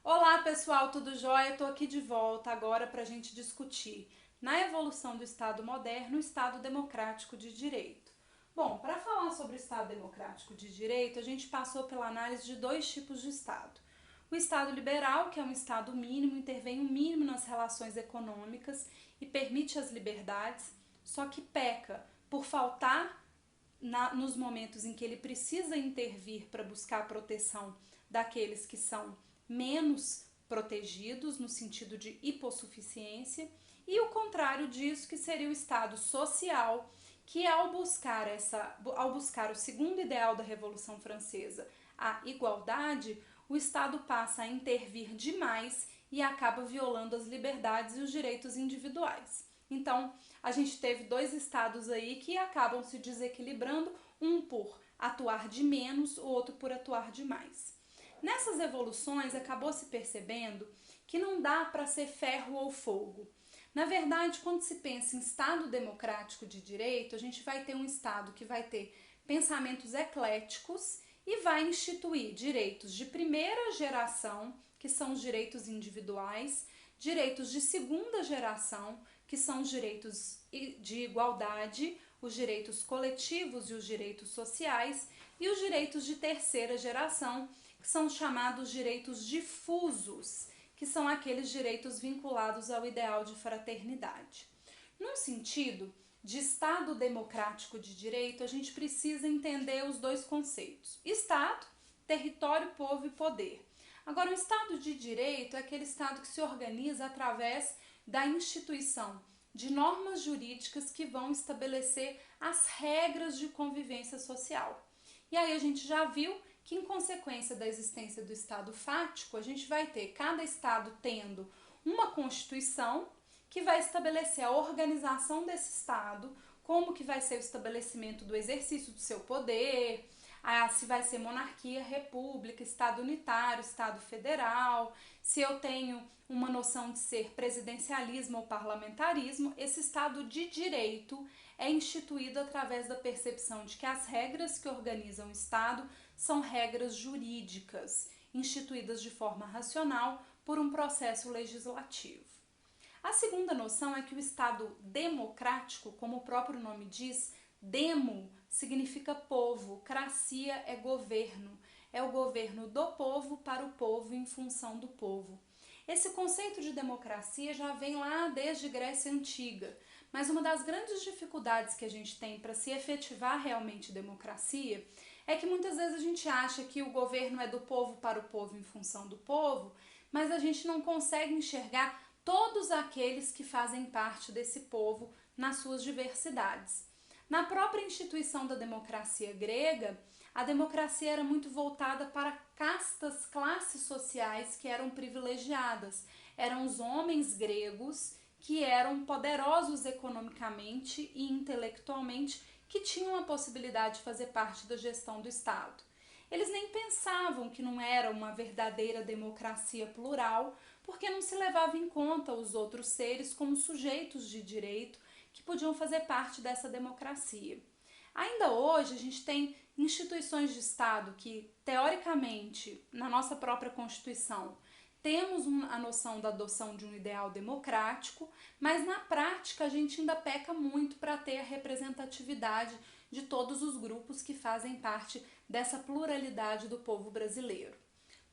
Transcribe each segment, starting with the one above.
Olá pessoal, tudo jóia? Estou aqui de volta agora para a gente discutir na evolução do Estado moderno o Estado democrático de direito. Bom, para falar sobre o Estado democrático de direito, a gente passou pela análise de dois tipos de Estado. O Estado liberal, que é um Estado mínimo, intervém o mínimo nas relações econômicas e permite as liberdades, só que peca por faltar nos momentos em que ele precisa intervir para buscar a proteção daqueles que são menos protegidos, no sentido de hipossuficiência, e o contrário disso, que seria o Estado social, que ao buscar o segundo ideal da Revolução Francesa, a igualdade, o Estado passa a intervir demais e acaba violando as liberdades e os direitos individuais. Então, a gente teve dois estados aí que acabam se desequilibrando, um por atuar de menos, o outro por atuar de mais. Nessas evoluções, acabou se percebendo que não dá para ser ferro ou fogo. Na verdade, quando se pensa em Estado democrático de direito, a gente vai ter um Estado que vai ter pensamentos ecléticos e vai instituir direitos de primeira geração, que são os direitos individuais, direitos de segunda geração, que são os direitos de igualdade, os direitos coletivos e os direitos sociais, e os direitos de terceira geração, que são chamados direitos difusos, que são aqueles direitos vinculados ao ideal de fraternidade. Num sentido de Estado democrático de direito, a gente precisa entender os dois conceitos: Estado, território, povo e poder. Agora, o Estado de Direito é aquele Estado que se organiza através da instituição de normas jurídicas que vão estabelecer as regras de convivência social. E aí a gente já viu que, em consequência da existência do Estado fático, a gente vai ter cada Estado tendo uma Constituição que vai estabelecer a organização desse Estado, como que vai ser o estabelecimento do exercício do seu poder, se vai ser monarquia, república, Estado unitário, Estado federal, se eu tenho uma noção de ser presidencialismo ou parlamentarismo. Esse Estado de direito é instituído através da percepção de que as regras que organizam o Estado são regras jurídicas, instituídas de forma racional por um processo legislativo. A segunda noção é que o Estado democrático, como o próprio nome diz, demo significa povo, cracia é o governo do povo para o povo em função do povo. Esse conceito de democracia já vem lá desde Grécia Antiga, mas uma das grandes dificuldades que a gente tem para se efetivar realmente democracia é que muitas vezes a gente acha que o governo é do povo para o povo em função do povo, mas a gente não consegue enxergar todos aqueles que fazem parte desse povo nas suas diversidades. Na própria instituição da democracia grega, a democracia era muito voltada para castas, classes sociais que eram privilegiadas. Eram os homens gregos que eram poderosos economicamente e intelectualmente, que tinham a possibilidade de fazer parte da gestão do Estado. Eles nem pensavam que não era uma verdadeira democracia plural, porque não se levava em conta os outros seres como sujeitos de direito que podiam fazer parte dessa democracia. Ainda hoje a gente tem instituições de Estado que, teoricamente, na nossa própria Constituição, temos a noção da adoção de um ideal democrático, mas na prática a gente ainda peca muito para ter a representatividade de todos os grupos que fazem parte dessa pluralidade do povo brasileiro.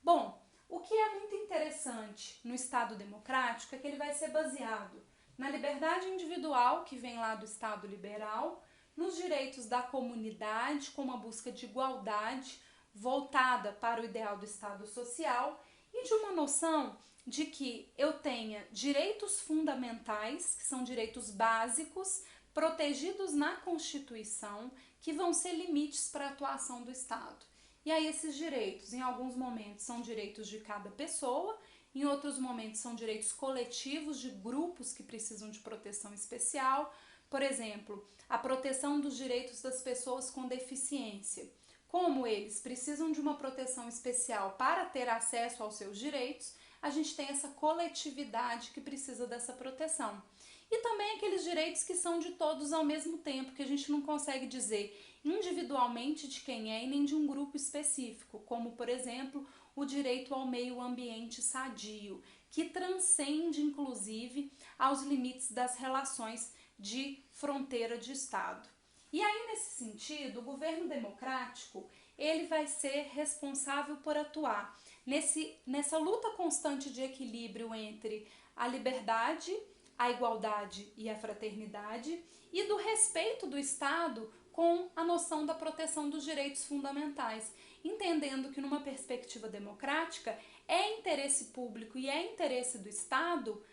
Bom, o que é muito interessante no Estado democrático é que ele vai ser baseado na liberdade individual, que vem lá do Estado liberal, nos direitos da comunidade, com uma busca de igualdade voltada para o ideal do Estado social, e de uma noção de que eu tenha direitos fundamentais, que são direitos básicos, protegidos na Constituição, que vão ser limites para a atuação do Estado. E aí esses direitos, em alguns momentos, são direitos de cada pessoa, em outros momentos são direitos coletivos de grupos que precisam de proteção especial. Por exemplo, a proteção dos direitos das pessoas com deficiência. Como eles precisam de uma proteção especial para ter acesso aos seus direitos, a gente tem essa coletividade que precisa dessa proteção. E também aqueles direitos que são de todos ao mesmo tempo, que a gente não consegue dizer individualmente de quem é e nem de um grupo específico, como, por exemplo, o direito ao meio ambiente sadio, que transcende, inclusive, aos limites das relações de fronteira de Estado. E aí, nesse sentido, o governo democrático ele vai ser responsável por atuar nessa luta constante de equilíbrio entre a liberdade, a igualdade e a fraternidade e do respeito do Estado com a noção da proteção dos direitos fundamentais, entendendo que numa perspectiva democrática é interesse público e é interesse do Estado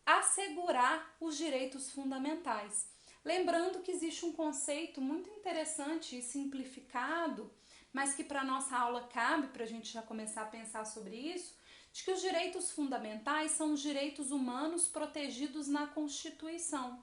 assegurar os direitos fundamentais. Lembrando que existe um conceito muito interessante e simplificado, mas que para a nossa aula cabe, para a gente já começar a pensar sobre isso, de que os direitos fundamentais são os direitos humanos protegidos na Constituição.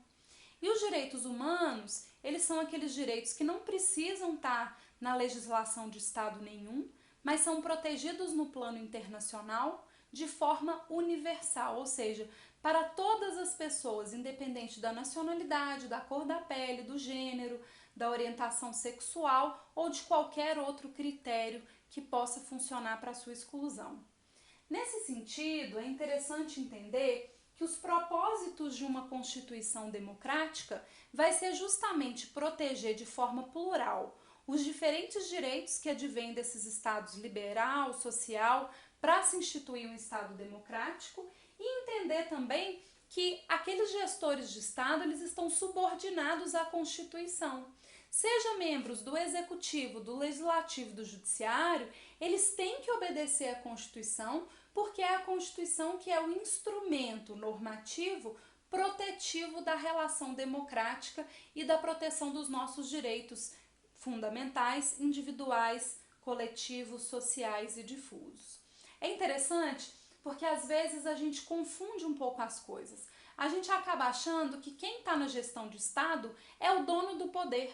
E os direitos humanos, eles são aqueles direitos que não precisam estar na legislação de Estado nenhum, mas são protegidos no plano internacional de forma universal, ou seja, para todas as pessoas, independente da nacionalidade, da cor da pele, do gênero, da orientação sexual ou de qualquer outro critério que possa funcionar para a sua exclusão. Nesse sentido, é interessante entender que os propósitos de uma Constituição democrática vai ser justamente proteger de forma plural os diferentes direitos que advêm desses estados liberal, social, para se instituir um Estado democrático e entender também que aqueles gestores de Estado eles estão subordinados à Constituição. Seja membros do Executivo, do Legislativo, do Judiciário, eles têm que obedecer à Constituição, porque é a Constituição que é o instrumento normativo protetivo da relação democrática e da proteção dos nossos direitos fundamentais, individuais, coletivos, sociais e difusos. É interessante porque às vezes a gente confunde um pouco as coisas. A gente acaba achando que quem está na gestão de Estado é o dono do poder.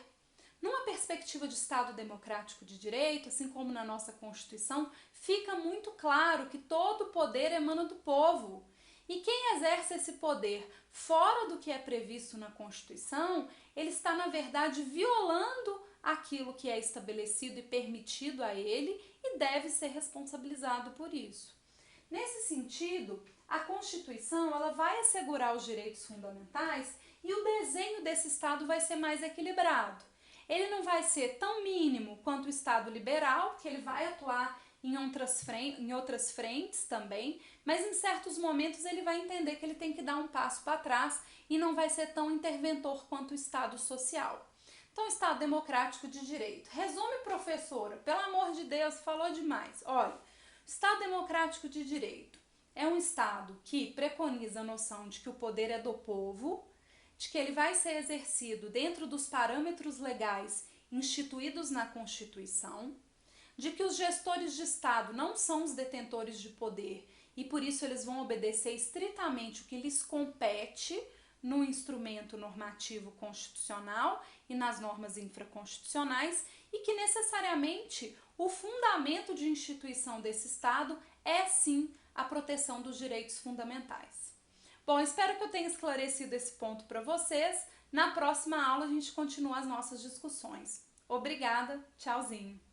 Numa perspectiva de Estado democrático de direito, assim como na nossa Constituição, fica muito claro que todo o poder emana do povo. E quem exerce esse poder fora do que é previsto na Constituição, ele está, na verdade, violando aquilo que é estabelecido e permitido a ele e deve ser responsabilizado por isso. Nesse sentido, a Constituição ela vai assegurar os direitos fundamentais e o desenho desse Estado vai ser mais equilibrado. Ele não vai ser tão mínimo quanto o Estado liberal, que ele vai atuar em outras frentes também, mas em certos momentos ele vai entender que ele tem que dar um passo para trás e não vai ser tão interventor quanto o Estado social. Então, Estado democrático de direito. Resume, professora, pelo amor de Deus, falou demais. Olha, Estado democrático de direito é um Estado que preconiza a noção de que o poder é do povo, de que ele vai ser exercido dentro dos parâmetros legais instituídos na Constituição, de que os gestores de Estado não são os detentores de poder e por isso eles vão obedecer estritamente o que lhes compete no instrumento normativo constitucional e nas normas infraconstitucionais e que necessariamente o fundamento de instituição desse Estado é sim a proteção dos direitos fundamentais. Bom, espero que eu tenha esclarecido esse ponto para vocês. Na próxima aula a gente continua as nossas discussões. Obrigada, tchauzinho!